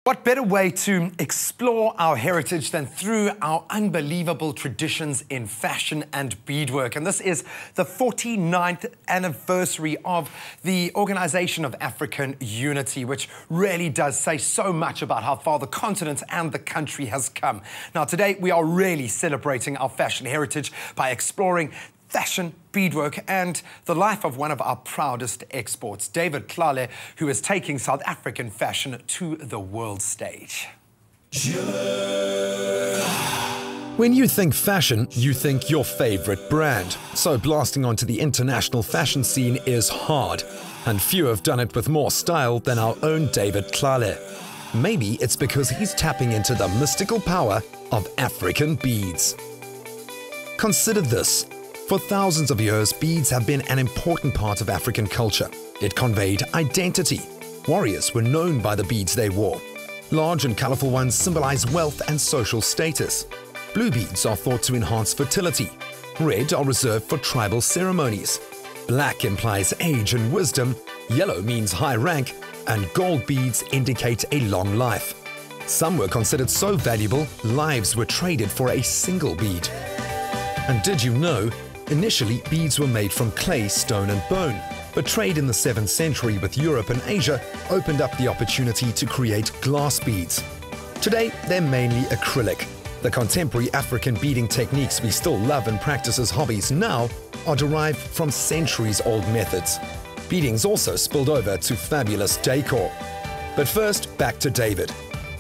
What better way to explore our heritage than through our unbelievable traditions in fashion and beadwork? And this is the 49th anniversary of the Organization of African Unity, which really does say so much about how far the continent and the country has come. Now, today we are really celebrating our fashion heritage by exploring fashion, beadwork, and the life of one of our proudest exports, David Tlale, who is taking South African fashion to the world stage. When you think fashion, you think your favorite brand. So blasting onto the international fashion scene is hard, and few have done it with more style than our own David Tlale. Maybe it's because he's tapping into the mystical power of African beads. Consider this. For thousands of years, beads have been an important part of African culture. It conveyed identity. Warriors were known by the beads they wore. Large and colorful ones symbolize wealth and social status. Blue beads are thought to enhance fertility. Red are reserved for tribal ceremonies. Black implies age and wisdom. Yellow means high rank. And gold beads indicate a long life. Some were considered so valuable, lives were traded for a single bead. And did you know, initially, beads were made from clay, stone and bone, but trade in the 7th century with Europe and Asia opened up the opportunity to create glass beads. Today, they're mainly acrylic. The contemporary African beading techniques we still love and practice as hobbies now are derived from centuries-old methods. Beading's also spilled over to fabulous decor. But first, back to David.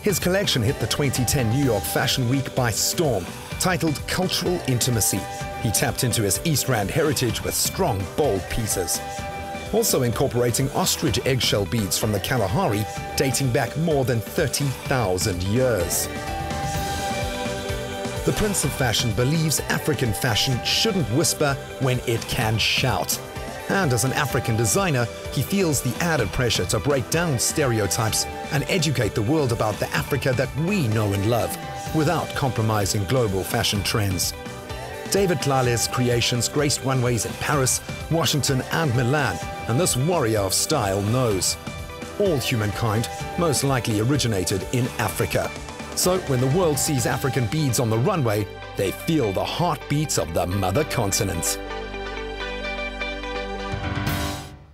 His collection hit the 2010 New York Fashion Week by storm, titled Cultural Intimacy. He tapped into his East Rand heritage with strong, bold pieces. Also incorporating ostrich eggshell beads from the Kalahari, dating back more than 30,000 years. The Prince of Fashion believes African fashion shouldn't whisper when it can shout. And as an African designer, he feels the added pressure to break down stereotypes and educate the world about the Africa that we know and love, without compromising global fashion trends. David Tlale's creations graced runways in Paris, Washington and Milan, and this warrior of style knows. All humankind most likely originated in Africa. So when the world sees African beads on the runway, they feel the heartbeats of the mother continent.